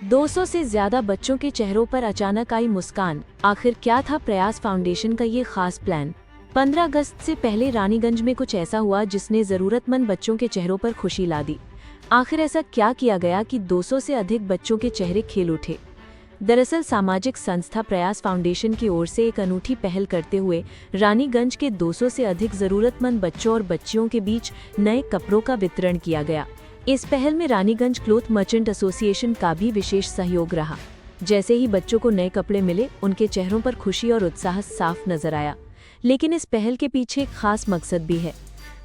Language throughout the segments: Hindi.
200 से ज्यादा बच्चों के चेहरों पर अचानक आई मुस्कान। आखिर क्या था प्रयास फाउंडेशन का ये खास प्लान? 15 अगस्त से पहले रानीगंज में कुछ ऐसा हुआ जिसने जरूरतमंद बच्चों के चेहरों पर खुशी ला दी। आखिर ऐसा क्या किया गया कि 200 से अधिक बच्चों के चेहरे खिल उठे? दरअसल सामाजिक संस्था प्रयास फाउंडेशन की ओर से एक अनूठी पहल करते हुए रानीगंज के 200 से अधिक जरूरतमंद बच्चों और बच्चियों के बीच नए कपड़ों का वितरण किया गया। इस पहल में रानीगंज क्लोथ मर्चेंट एसोसिएशन का भी विशेष सहयोग रहा। जैसे ही बच्चों को नए कपड़े मिले, उनके चेहरों पर खुशी और उत्साह साफ नजर आया। लेकिन इस पहल के पीछे एक खास मकसद भी है।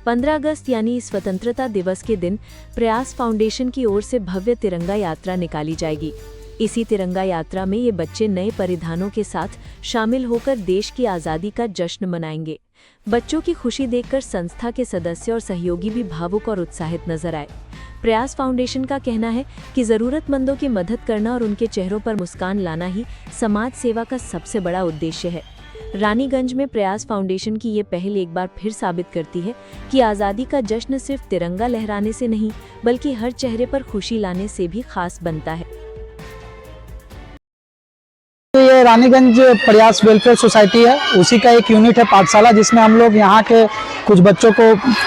15 अगस्त यानी स्वतंत्रता दिवस के दिन प्रयास फाउंडेशन की ओर से भव्य तिरंगा यात्रा निकाली जाएगी। इसी तिरंगा यात्रा में ये बच्चे नए परिधानों के साथ शामिल होकर देश की आज़ादी का जश्न मनाएंगे। बच्चों की खुशी देखकर संस्था के सदस्य और सहयोगी भी भावुक और उत्साहित नजर आए। प्रयास फाउंडेशन का कहना है कि जरूरतमंदों की मदद करना और उनके चेहरों पर मुस्कान लाना ही समाज सेवा का सबसे बड़ा उद्देश्य है। रानीगंज में प्रयास फाउंडेशन की ये पहल एक बार फिर साबित करती है कि आज़ादी का जश्न सिर्फ तिरंगा लहराने से नहीं, बल्कि हर चेहरे पर खुशी लाने से भी खास बनता है। ये रानीगंज प्रयास वेलफेयर सोसाइटी है, उसी का एक यूनिट है पाठशाला, जिसमें हम लोग यहाँ के कुछ बच्चों को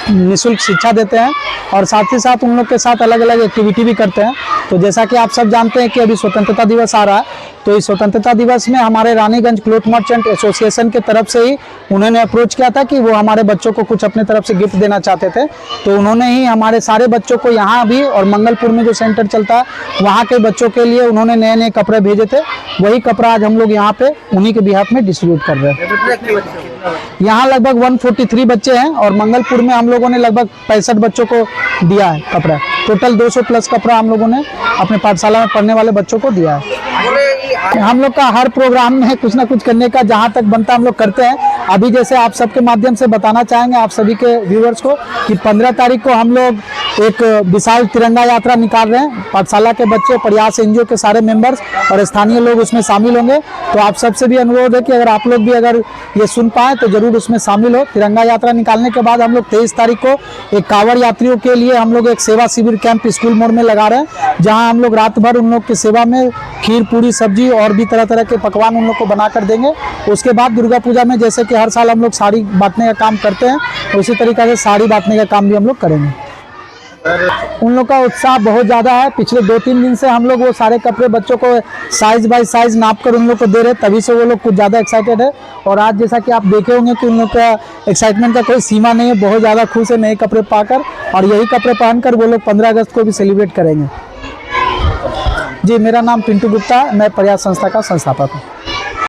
निःशुल्क शिक्षा देते हैं और साथ ही साथ उन लोग के साथ अलग अलग एक्टिविटी भी करते हैं। तो जैसा कि आप सब जानते हैं कि अभी स्वतंत्रता दिवस आ रहा है, तो इस स्वतंत्रता दिवस में हमारे रानीगंज क्लोथ मर्चेंट एसोसिएशन के तरफ से ही उन्होंने अप्रोच किया था कि वो हमारे बच्चों को कुछ अपने तरफ से गिफ्ट देना चाहते थे। तो उन्होंने ही हमारे सारे बच्चों को यहाँ भी और मंगलपुर में जो सेंटर चलता है वहाँ के बच्चों के लिए उन्होंने नए नए कपड़े भेजे थे। वही कपड़ा आज हम लोग यहाँ पे उन्हीं के बिहाफ में डिस्ट्रीब्यूट कर रहे हैं। यहाँ लगभग 143 बच्चे हैं और मंगलपुर में हम लोगों ने लगभग 65 बच्चों को दिया है कपड़ा। टोटल 200 प्लस कपड़ा हम लोगों ने अपने पाठशाला में पढ़ने वाले बच्चों को दिया है। हम लोग का हर प्रोग्राम में कुछ ना कुछ करने का जहाँ तक बनता हम लोग करते हैं। अभी जैसे आप सबके माध्यम से बताना चाहेंगे आप सभी के व्यूअर्स को कि 15 तारीख को हम लोग एक विशाल तिरंगा यात्रा निकाल रहे हैं। पाठशाला के बच्चे, प्रयास एनजीओ के सारे मेंबर्स और स्थानीय लोग उसमें शामिल होंगे। तो आप सबसे भी अनुरोध है कि अगर आप लोग भी अगर ये सुन पाए तो जरूर उसमें शामिल हो। तिरंगा यात्रा निकालने के बाद हम लोग 23 तारीख को एक कांवड़ यात्रियों के लिए हम लोग एक सेवा शिविर कैंप स्कूल मोड़ में लगा रहे हैं, जहाँ हम लोग रात भर उन लोग की सेवा में खीर, पूरी, सब्जी और भी तरह तरह के पकवान उन लोग को बना कर देंगे। उसके बाद दुर्गा पूजा में जैसे कि हर साल हम लोग साड़ी बांटने का काम करते हैं, उसी तरीके से साड़ी बांटने का काम भी हम लोग करेंगे। उन लोग का उत्साह बहुत ज़्यादा है। पिछले 2-3 दिन से हम लोग वो सारे कपड़े बच्चों को साइज बाय साइज नाप कर उन लोग को दे रहे, तभी से वो लोग कुछ ज़्यादा एक्साइटेड है। और आज जैसा कि आप देखे होंगे कि उन लोग का एक्साइटमेंट का कोई सीमा नहीं है, बहुत ज़्यादा खुश है नए कपड़े पाकर। और यही कपड़े पहनकर वो लोग 15 अगस्त को भी सेलिब्रेट करेंगे। जी, मेरा नाम पिंटू गुप्ता है, मैं प्रयास संस्था का संस्थापक हूँ।